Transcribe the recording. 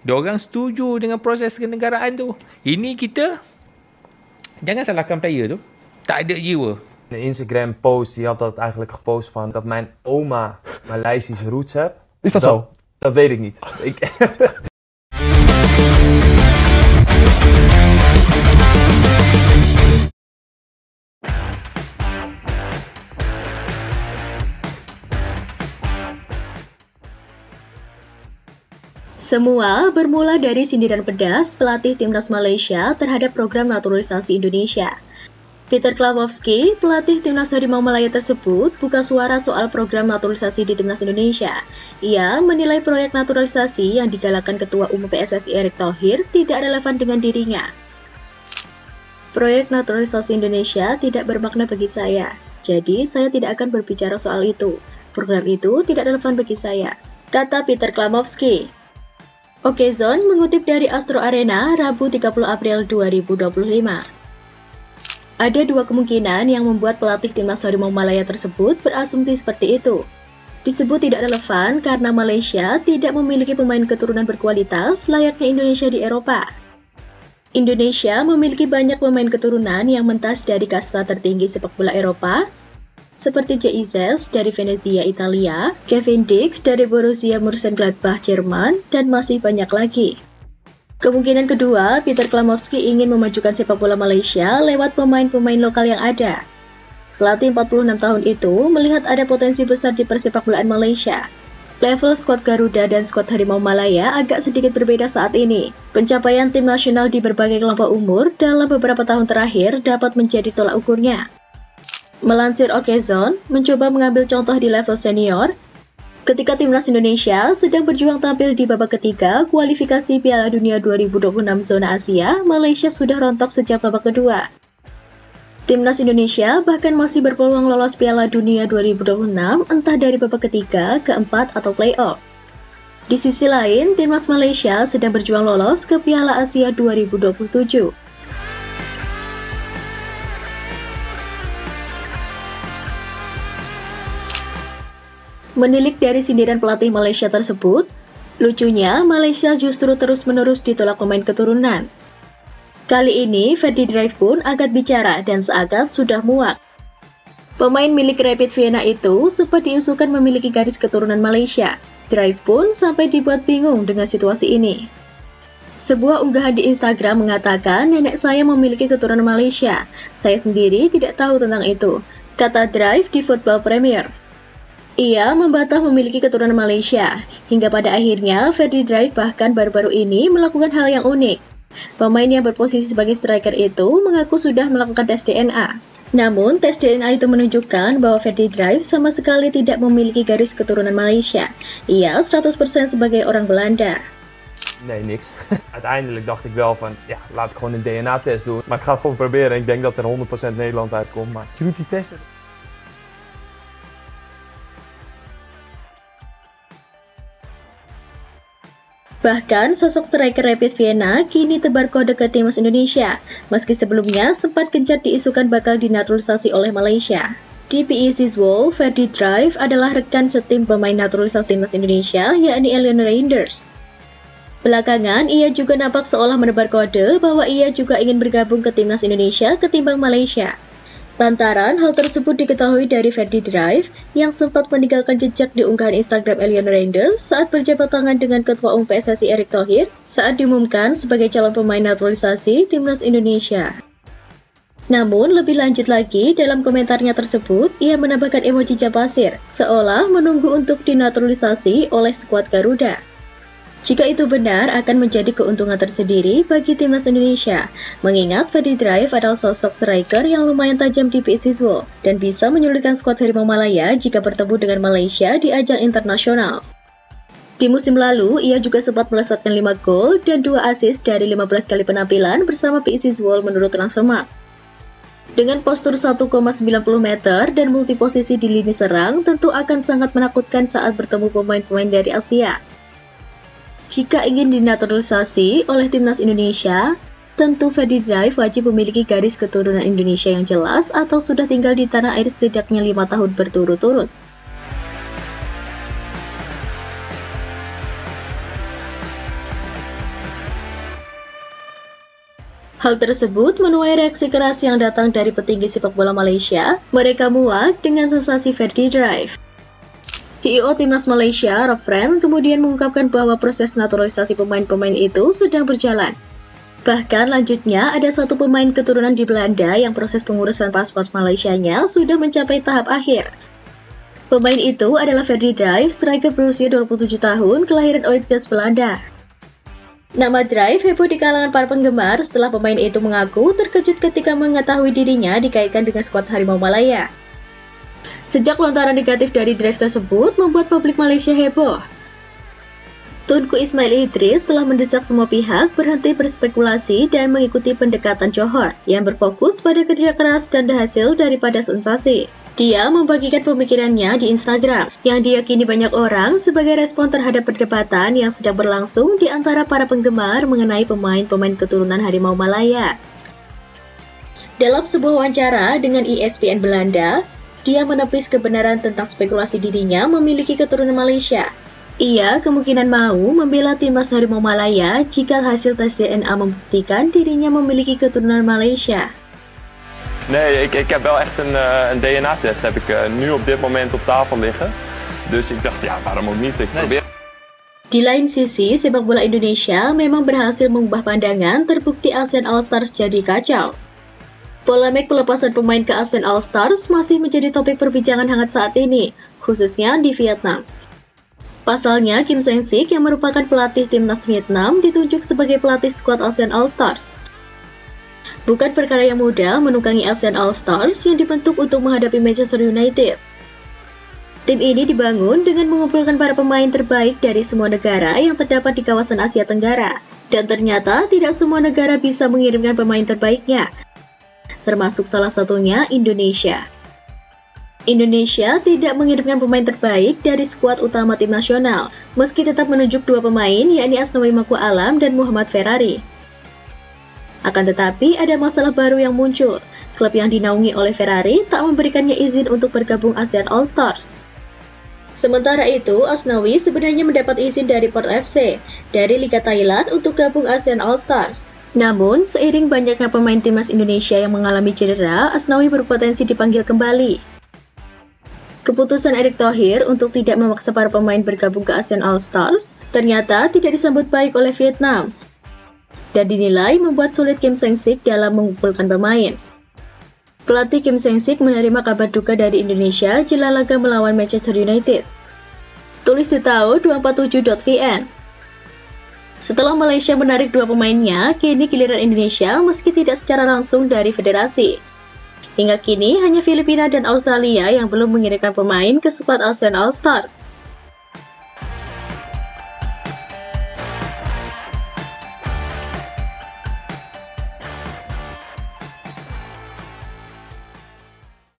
Diorang setuju dengan proses kenegaraan tu. Ini kita, jangan salahkan player tu, tak ada jiwa. Een Instagram post, die had dat eigenlijk gepost van dat mijn oma Maleisische roots heeft. Is dat zo? Dat weet ik niet. Semua bermula dari sindiran pedas pelatih timnas Malaysia terhadap program naturalisasi Indonesia. Peter Klamowski, pelatih timnas Harimau Malaya tersebut, buka suara soal program naturalisasi di timnas Indonesia. Ia menilai proyek naturalisasi yang digalakkan Ketua Umum PSSI Erick Thohir tidak relevan dengan dirinya. Proyek naturalisasi Indonesia tidak bermakna bagi saya, jadi saya tidak akan berbicara soal itu. Program itu tidak relevan bagi saya, kata Peter Klamowski. Okezon mengutip dari Astro Arena, Rabu 30 April 2025. Ada dua kemungkinan yang membuat pelatih timnas Harimau Malaya tersebut berasumsi seperti itu. Disebut tidak relevan karena Malaysia tidak memiliki pemain keturunan berkualitas layaknya Indonesia di Eropa. Indonesia memiliki banyak pemain keturunan yang mentas dari kasta tertinggi sepak bola Eropa, seperti JIZ dari Venezia, Italia, Kevin Dix dari Borussia Mönchengladbach, Jerman, dan masih banyak lagi. Kemungkinan kedua, Peter Klamowski ingin memajukan sepak bola Malaysia lewat pemain-pemain lokal yang ada. Pelatih 46 tahun itu melihat ada potensi besar di persepakbolaan Malaysia. Level skuad Garuda dan skuad Harimau Malaya agak sedikit berbeda saat ini. Pencapaian tim nasional di berbagai kelompok umur dalam beberapa tahun terakhir dapat menjadi tolak ukurnya. Melansir Okezon, mencoba mengambil contoh di level senior, ketika timnas Indonesia sedang berjuang tampil di babak ketiga kualifikasi Piala Dunia 2026 zona Asia, Malaysia sudah rontok sejak babak kedua. Timnas Indonesia bahkan masih berpeluang lolos Piala Dunia 2026 entah dari babak ketiga, keempat, atau playoff. Di sisi lain, timnas Malaysia sedang berjuang lolos ke Piala Asia 2027. Menilik dari sindiran pelatih Malaysia tersebut, lucunya Malaysia justru terus-menerus ditolak pemain keturunan. Kali ini, Ferdi Drive pun angkat bicara dan seakan sudah muak. Pemain milik Rapid Vienna itu sempat diusulkan memiliki garis keturunan Malaysia. Drive pun sampai dibuat bingung dengan situasi ini. Sebuah unggahan di Instagram mengatakan nenek saya memiliki keturunan Malaysia. Saya sendiri tidak tahu tentang itu, kata Drive di Football Premier. Ia membantah memiliki keturunan Malaysia, hingga pada akhirnya Ferdi Drive bahkan baru-baru ini melakukan hal yang unik. Pemain yang berposisi sebagai striker itu mengaku sudah melakukan tes DNA. Namun, tes DNA itu menunjukkan bahwa Ferdi Drive sama sekali tidak memiliki garis keturunan Malaysia. Ia 100% sebagai orang Belanda. Nee, niks. Uiteindelijk dacht ik wel van, ja, laat ik gewoon een DNA-test doen. Maar ik ga het gewoon proberen en ik denk dat er 100% Nederland uitkomt. Maar je doet die testen. Bahkan, sosok striker Rapid Vienna kini tebar kode ke timnas Indonesia, meski sebelumnya sempat gencar diisukan bakal dinaturalisasi oleh Malaysia. Di PE Zwolle, Ferdi Drive adalah rekan setim pemain naturalisasi timnas Indonesia, yakni Elion Reinders. Belakangan, ia juga nampak seolah menebar kode bahwa ia juga ingin bergabung ke timnas Indonesia ketimbang Malaysia. Lantaran hal tersebut diketahui dari Ferdi Drive yang sempat meninggalkan jejak di unggahan Instagram Elion Reinders saat berjabat tangan dengan Ketua Umum PSSI Erick Thohir saat diumumkan sebagai calon pemain naturalisasi timnas Indonesia. Namun, lebih lanjut lagi, dalam komentarnya tersebut, ia menambahkan emoji jam pasir, seolah menunggu untuk dinaturalisasi oleh skuad Garuda. Jika itu benar, akan menjadi keuntungan tersendiri bagi timnas Indonesia, mengingat Ferdi Drive adalah sosok striker yang lumayan tajam di PE Zwolle dan bisa menyulitkan skuad Harimau Malaya jika bertemu dengan Malaysia di ajang internasional. Di musim lalu, ia juga sempat melesatkan 5 gol dan 2 assist dari 15 kali penampilan bersama PE Zwolle menurut Transfermarkt. Dengan postur 1,90 meter dan multiposisi di lini serang, tentu akan sangat menakutkan saat bertemu pemain-pemain dari Asia. Jika ingin dinaturalisasi oleh timnas Indonesia, tentu Ferdi Drive wajib memiliki garis keturunan Indonesia yang jelas atau sudah tinggal di tanah air setidaknya 5 tahun berturut-turut. Hal tersebut menuai reaksi keras yang datang dari petinggi sepak bola Malaysia. Mereka muak dengan sensasi Ferdi Drive. CEO Timnas Malaysia, Rofren, kemudian mengungkapkan bahwa proses naturalisasi pemain-pemain itu sedang berjalan. Bahkan lanjutnya ada satu pemain keturunan di Belanda yang proses pengurusan paspor Malaysianya sudah mencapai tahap akhir. Pemain itu adalah Ferdi Drive, striker berusia 27 tahun, kelahiran Uitgeest, Belanda. Nama Drive heboh di kalangan para penggemar setelah pemain itu mengaku terkejut ketika mengetahui dirinya dikaitkan dengan skuad Harimau Malaya. Sejak lontaran negatif dari Drive tersebut membuat publik Malaysia heboh. Tunku Ismail Idris telah mendesak semua pihak berhenti berspekulasi dan mengikuti pendekatan Johor yang berfokus pada kerja keras dan hasil daripada sensasi. Dia membagikan pemikirannya di Instagram, yang diyakini banyak orang sebagai respon terhadap perdebatan yang sedang berlangsung di antara para penggemar mengenai pemain-pemain keturunan Harimau Malaya. Dalam sebuah wawancara dengan ESPN Belanda, dia menepis kebenaran tentang spekulasi dirinya memiliki keturunan Malaysia. Ia kemungkinan mau membela timnas Harimau Malaya jika hasil tes DNA membuktikan dirinya memiliki keturunan Malaysia. Nee, ik heb wel echt een DNA-test heb ik nu op dit moment op tafel liggen. Dus ik dacht, ja, waarom ook niet? Ik probeer. Di lain sisi, sepak bola Indonesia memang berhasil mengubah pandangan terbukti ASEAN All-Stars jadi kacau. Polemik pelepasan pemain ke ASEAN All-Stars masih menjadi topik perbincangan hangat saat ini, khususnya di Vietnam. Pasalnya, Kim Seng-sik yang merupakan pelatih timnas Vietnam ditunjuk sebagai pelatih skuad ASEAN All-Stars. Bukan perkara yang mudah menunggangi ASEAN All-Stars yang dibentuk untuk menghadapi Manchester United. Tim ini dibangun dengan mengumpulkan para pemain terbaik dari semua negara yang terdapat di kawasan Asia Tenggara. Dan ternyata tidak semua negara bisa mengirimkan pemain terbaiknya, termasuk salah satunya Indonesia. Indonesia tidak mengirimkan pemain terbaik dari skuad utama tim nasional, meski tetap menunjuk dua pemain, yakni Asnawi Mangku Alam dan Muhammad Ferrari. Akan tetapi, ada masalah baru yang muncul. Klub yang dinaungi oleh Ferrari tak memberikannya izin untuk bergabung ASEAN All-Stars. Sementara itu, Asnawi sebenarnya mendapat izin dari Port FC, dari Liga Thailand untuk gabung ASEAN All-Stars. Namun, seiring banyaknya pemain timnas Indonesia yang mengalami cedera, Asnawi berpotensi dipanggil kembali. Keputusan Erick Thohir untuk tidak memaksa para pemain bergabung ke ASEAN All-Stars ternyata tidak disambut baik oleh Vietnam, dan dinilai membuat sulit Kim Seng-sik dalam mengumpulkan pemain. Pelatih Kim Seng-sik menerima kabar duka dari Indonesia jelang laga melawan Manchester United. Tulis di tau247.vn. Setelah Malaysia menarik dua pemainnya, kini giliran Indonesia meski tidak secara langsung dari federasi. Hingga kini hanya Filipina dan Australia yang belum mengirimkan pemain ke skuad ASEAN All-Stars.